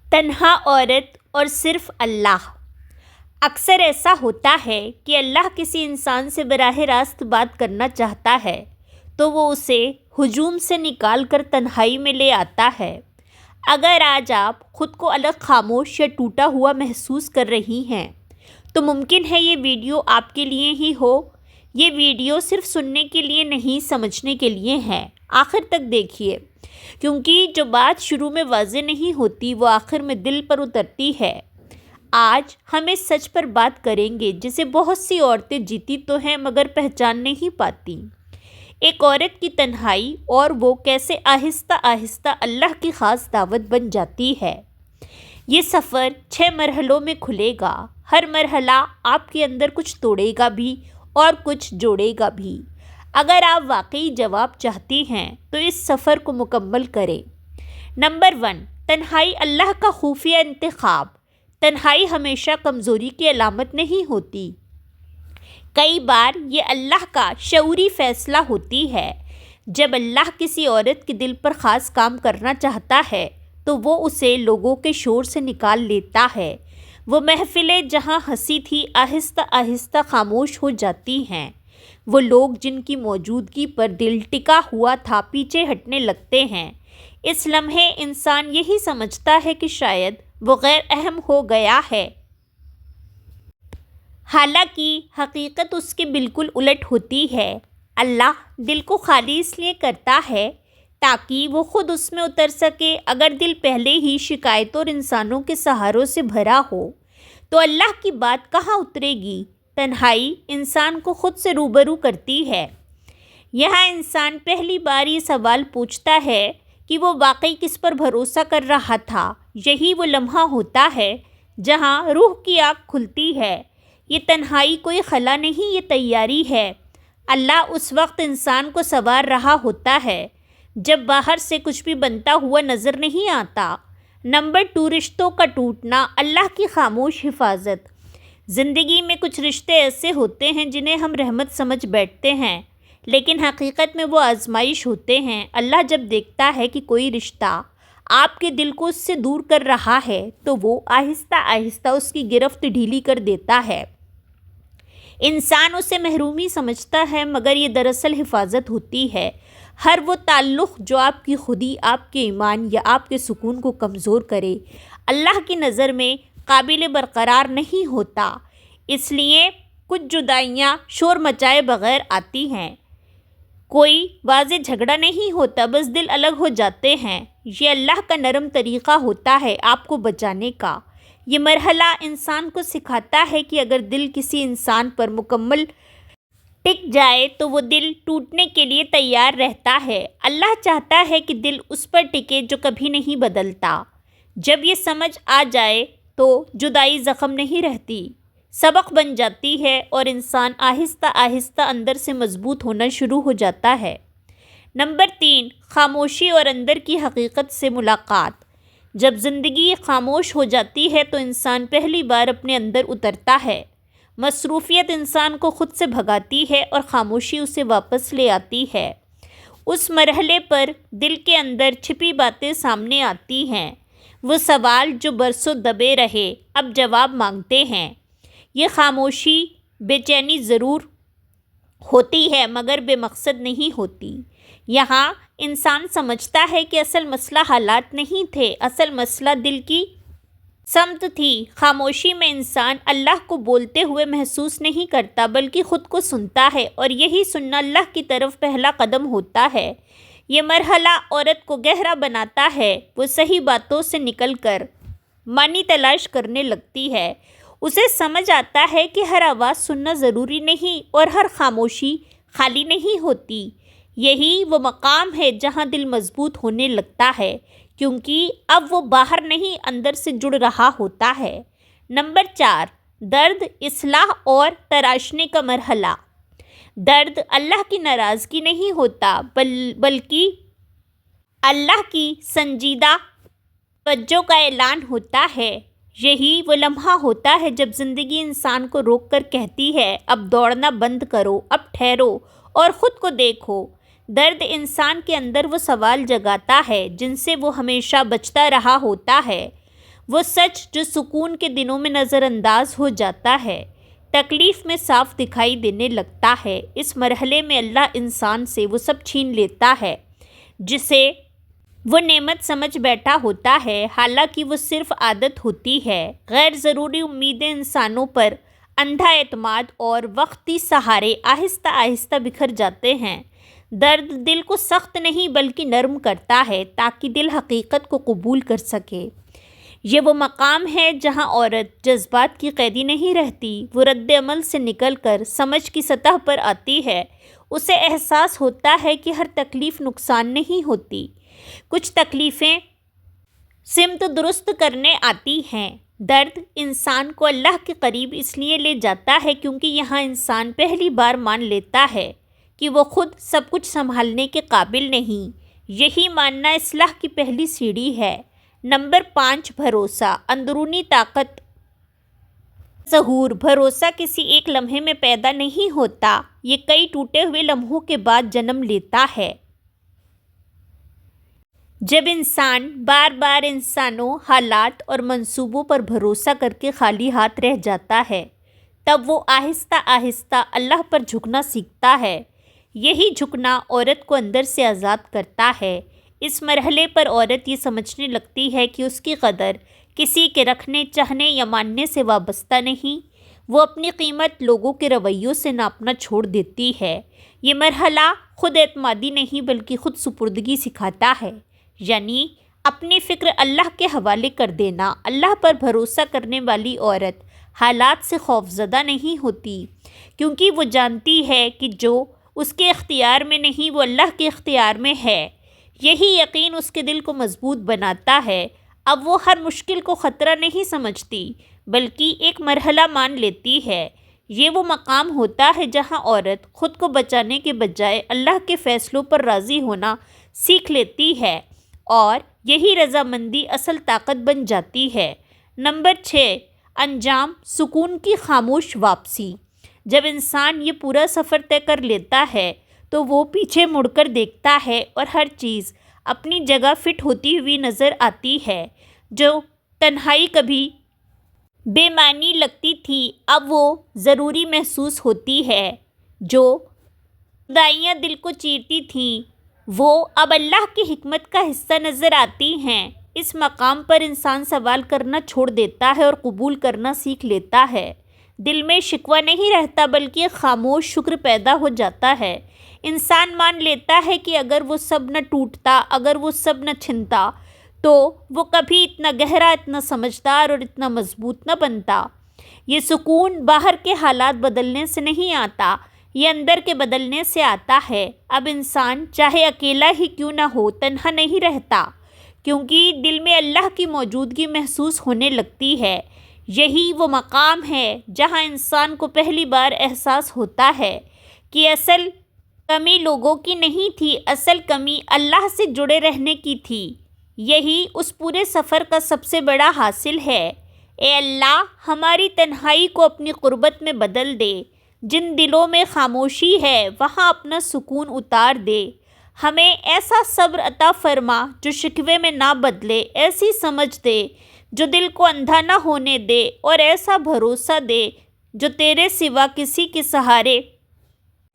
تنہا عورت اور صرف اللہ۔ اکثر ایسا ہوتا ہے کہ اللہ کسی انسان سے براہ راست بات کرنا چاہتا ہے تو وہ اسے ہجوم سے نکال کر تنہائی میں لے آتا ہے۔ اگر آج آپ خود کو الگ، خاموش یا ٹوٹا ہوا محسوس کر رہی ہیں تو ممکن ہے یہ ویڈیو آپ کے لیے ہی ہو۔ یہ ویڈیو صرف سننے کے لیے نہیں، سمجھنے کے لیے ہے۔ آخر تک دیکھیے، کیونکہ جو بات شروع میں واضح نہیں ہوتی وہ آخر میں دل پر اترتی ہے۔ آج ہم اس سچ پر بات کریں گے جسے بہت سی عورتیں جیتی تو ہیں مگر پہچان نہیں پاتی۔ ایک عورت کی تنہائی اور وہ کیسے آہستہ آہستہ اللہ کی خاص دعوت بن جاتی ہے۔ یہ سفر 6 مرحلوں میں کھلے گا۔ ہر مرحلہ آپ کے اندر کچھ توڑے گا بھی اور کچھ جوڑے گا بھی۔ اگر آپ واقعی جواب چاہتی ہیں تو اس سفر کو مکمل کریں۔ نمبر 1، تنہائی اللہ کا خفیہ انتخاب۔ تنہائی ہمیشہ کمزوری کی علامت نہیں ہوتی۔ کئی بار یہ اللہ کا شعوری فیصلہ ہوتی ہے۔ جب اللہ کسی عورت کے دل پر خاص کام کرنا چاہتا ہے تو وہ اسے لوگوں کے شور سے نکال لیتا ہے۔ وہ محفلیں جہاں ہنسی تھی آہستہ آہستہ خاموش ہو جاتی ہیں۔ وہ لوگ جن کی موجودگی پر دل ٹکا ہوا تھا پیچھے ہٹنے لگتے ہیں۔ اس لمحے انسان یہی سمجھتا ہے کہ شاید وہ غیر اہم ہو گیا ہے۔ حالانکہ حقیقت اس کے بالکل الٹ ہوتی ہے۔ اللہ دل کو خالی اس لیے کرتا ہے تاکہ وہ خود اس میں اتر سکے۔ اگر دل پہلے ہی شکایتوں اور انسانوں کے سہاروں سے بھرا ہو تو اللہ کی بات کہاں اترے گی؟ تنہائی انسان کو خود سے روبرو کرتی ہے۔ یہاں انسان پہلی بار یہ سوال پوچھتا ہے کہ وہ واقعی کس پر بھروسہ کر رہا تھا۔ یہی وہ لمحہ ہوتا ہے جہاں روح کی آنکھ کھلتی ہے۔ یہ تنہائی کوئی خلا نہیں، یہ تیاری ہے۔ اللہ اس وقت انسان کو سنوار رہا ہوتا ہے جب باہر سے کچھ بھی بنتا ہوا نظر نہیں آتا۔ نمبر 2، رشتوں کا ٹوٹنا، اللہ کی خاموش حفاظت۔ زندگی میں کچھ رشتے ایسے ہوتے ہیں جنہیں ہم رحمت سمجھ بیٹھتے ہیں، لیکن حقیقت میں وہ آزمائش ہوتے ہیں۔ اللہ جب دیکھتا ہے کہ کوئی رشتہ آپ کے دل کو اس سے دور کر رہا ہے تو وہ آہستہ آہستہ اس کی گرفت ڈھیلی کر دیتا ہے۔ انسان اسے محرومی سمجھتا ہے مگر یہ دراصل حفاظت ہوتی ہے۔ ہر وہ تعلق جو آپ کی خودی، آپ کے ایمان یا آپ کے سکون کو کمزور کرے، اللہ کی نظر میں قابل برقرار نہیں ہوتا۔ اس لیے کچھ جدائیاں شور مچائے بغیر آتی ہیں۔ کوئی واضح جھگڑا نہیں ہوتا، بس دل الگ ہو جاتے ہیں۔ یہ اللہ کا نرم طریقہ ہوتا ہے آپ کو بچانے کا۔ یہ مرحلہ انسان کو سکھاتا ہے کہ اگر دل کسی انسان پر مکمل ٹک جائے تو وہ دل ٹوٹنے کے لیے تیار رہتا ہے۔ اللہ چاہتا ہے کہ دل اس پر ٹکے جو کبھی نہیں بدلتا۔ جب یہ سمجھ آ جائے تو جدائی زخم نہیں رہتی، سبق بن جاتی ہے اور انسان آہستہ آہستہ اندر سے مضبوط ہونا شروع ہو جاتا ہے۔ نمبر 3، خاموشی اور اندر کی حقیقت سے ملاقات۔ جب زندگی خاموش ہو جاتی ہے تو انسان پہلی بار اپنے اندر اترتا ہے۔ مصروفیت انسان کو خود سے بھگاتی ہے اور خاموشی اسے واپس لے آتی ہے۔ اس مرحلے پر دل کے اندر چھپی باتیں سامنے آتی ہیں۔ وہ سوال جو برسوں دبے رہے اب جواب مانگتے ہیں۔ یہ خاموشی بے چینی ضرور ہوتی ہے مگر بے مقصد نہیں ہوتی۔ یہاں انسان سمجھتا ہے کہ اصل مسئلہ حالات نہیں تھے، اصل مسئلہ دل کی سمت تھی۔ خاموشی میں انسان اللہ کو بولتے ہوئے محسوس نہیں کرتا بلکہ خود کو سنتا ہے، اور یہی سننا اللہ کی طرف پہلا قدم ہوتا ہے۔ یہ مرحلہ عورت کو گہرا بناتا ہے۔ وہ صحیح باتوں سے نکل کر معنی تلاش کرنے لگتی ہے۔ اسے سمجھ آتا ہے کہ ہر آواز سننا ضروری نہیں اور ہر خاموشی خالی نہیں ہوتی۔ یہی وہ مقام ہے جہاں دل مضبوط ہونے لگتا ہے، کیونکہ اب وہ باہر نہیں اندر سے جڑ رہا ہوتا ہے۔ نمبر 4، درد، اصلاح اور تراشنے کا مرحلہ۔ درد اللہ کی ناراضگی نہیں ہوتا بلکہ اللہ کی سنجیدہ توجہ کا اعلان ہوتا ہے۔ یہی وہ لمحہ ہوتا ہے جب زندگی انسان کو روک کر کہتی ہے اب دوڑنا بند کرو، اب ٹھہرو اور خود کو دیکھو۔ درد انسان کے اندر وہ سوال جگاتا ہے جن سے وہ ہمیشہ بچتا رہا ہوتا ہے۔ وہ سچ جو سکون کے دنوں میں نظر انداز ہو جاتا ہے تکلیف میں صاف دکھائی دینے لگتا ہے۔ اس مرحلے میں اللہ انسان سے وہ سب چھین لیتا ہے جسے وہ نعمت سمجھ بیٹھا ہوتا ہے، حالانکہ وہ صرف عادت ہوتی ہے۔ غیر ضروری امیدیں، انسانوں پر اندھا اعتماد اور وقتی سہارے آہستہ آہستہ بکھر جاتے ہیں۔ درد دل کو سخت نہیں بلکہ نرم کرتا ہے تاکہ دل حقیقت کو قبول کر سکے۔ یہ وہ مقام ہے جہاں عورت جذبات کی قیدی نہیں رہتی، وہ رد عمل سے نکل کر سمجھ کی سطح پر آتی ہے۔ اسے احساس ہوتا ہے کہ ہر تکلیف نقصان نہیں ہوتی، کچھ تکلیفیں سمت درست کرنے آتی ہیں۔ درد انسان کو اللہ کے قریب اس لیے لے جاتا ہے کیونکہ یہاں انسان پہلی بار مان لیتا ہے کہ وہ خود سب کچھ سنبھالنے کے قابل نہیں۔ یہی ماننا اصلاح کی پہلی سیڑھی ہے۔ نمبر 5، بھروسہ، اندرونی طاقت ظہور۔ بھروسہ کسی ایک لمحے میں پیدا نہیں ہوتا، یہ کئی ٹوٹے ہوئے لمحوں کے بعد جنم لیتا ہے۔ جب انسان بار بار انسانوں، حالات اور منصوبوں پر بھروسہ کر کے خالی ہاتھ رہ جاتا ہے تب وہ آہستہ آہستہ اللہ پر جھکنا سیکھتا ہے۔ یہی جھکنا عورت کو اندر سے آزاد کرتا ہے۔ اس مرحلے پر عورت یہ سمجھنے لگتی ہے کہ اس کی قدر کسی کے رکھنے، چاہنے یا ماننے سے وابستہ نہیں، وہ اپنی قیمت لوگوں کے رویوں سے ناپنا چھوڑ دیتی ہے۔ یہ مرحلہ خود اعتمادی نہیں بلکہ خود سپردگی سکھاتا ہے، یعنی اپنی فکر اللہ کے حوالے کر دینا۔ اللہ پر بھروسہ کرنے والی عورت حالات سے خوفزدہ نہیں ہوتی کیونکہ وہ جانتی ہے کہ جو اس کے اختیار میں نہیں وہ اللہ کے اختیار میں ہے۔ یہی یقین اس کے دل کو مضبوط بناتا ہے۔ اب وہ ہر مشکل کو خطرہ نہیں سمجھتی بلکہ ایک مرحلہ مان لیتی ہے۔ یہ وہ مقام ہوتا ہے جہاں عورت خود کو بچانے کے بجائے اللہ کے فیصلوں پر راضی ہونا سیکھ لیتی ہے اور یہی رضامندی اصل طاقت بن جاتی ہے۔ نمبر 6، انجام، سکون کی خاموش واپسی۔ جب انسان یہ پورا سفر طے کر لیتا ہے تو وہ پیچھے مڑ کر دیکھتا ہے اور ہر چیز اپنی جگہ فٹ ہوتی ہوئی نظر آتی ہے۔ جو تنہائی کبھی بے معنی لگتی تھی اب وہ ضروری محسوس ہوتی ہے، جو جدائیاں دل کو چیرتی تھیں وہ اب اللہ کی حکمت کا حصہ نظر آتی ہیں۔ اس مقام پر انسان سوال کرنا چھوڑ دیتا ہے اور قبول کرنا سیکھ لیتا ہے۔ دل میں شکوہ نہیں رہتا بلکہ ایک خاموش شکر پیدا ہو جاتا ہے۔ انسان مان لیتا ہے کہ اگر وہ سب نہ ٹوٹتا، اگر وہ سب نہ چھنتا تو وہ کبھی اتنا گہرا، اتنا سمجھدار اور اتنا مضبوط نہ بنتا۔ یہ سکون باہر کے حالات بدلنے سے نہیں آتا، یہ اندر کے بدلنے سے آتا ہے۔ اب انسان چاہے اکیلا ہی کیوں نہ ہو تنہا نہیں رہتا کیونکہ دل میں اللہ کی موجودگی محسوس ہونے لگتی ہے۔ یہی وہ مقام ہے جہاں انسان کو پہلی بار احساس ہوتا ہے کہ اصل کمی لوگوں کی نہیں تھی، اصل کمی اللہ سے جڑے رہنے کی تھی۔ یہی اس پورے سفر کا سب سے بڑا حاصل ہے۔ اے اللہ، ہماری تنہائی کو اپنی قربت میں بدل دے، جن دلوں میں خاموشی ہے وہاں اپنا سکون اتار دے۔ ہمیں ایسا صبر عطا فرما جو شکوے میں نہ بدلے، ایسی سمجھ دے جو دل کو اندھا نہ ہونے دے، اور ایسا بھروسہ دے جو تیرے سوا کسی کے سہارے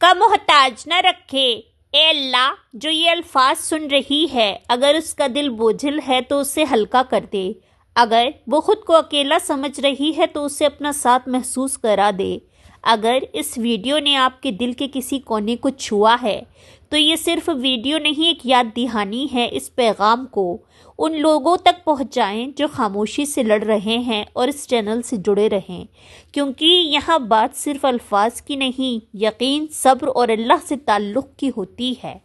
کا محتاج نہ رکھے۔ اے اللہ، جو یہ الفاظ سن رہی ہے اگر اس کا دل بوجھل ہے تو اسے ہلکا کر دے، اگر وہ خود کو اکیلا سمجھ رہی ہے تو اسے اپنا ساتھ محسوس کرا دے۔ اگر اس ویڈیو نے آپ کے دل کے کسی کونے کو چھوا ہے تو یہ صرف ویڈیو نہیں، ایک یاد دہانی ہے۔ اس پیغام کو ان لوگوں تک پہنچائیں جو خاموشی سے لڑ رہے ہیں اور اس چینل سے جڑے رہیں، کیونکہ یہاں بات صرف الفاظ کی نہیں، یقین، صبر اور اللہ سے تعلق کی ہوتی ہے۔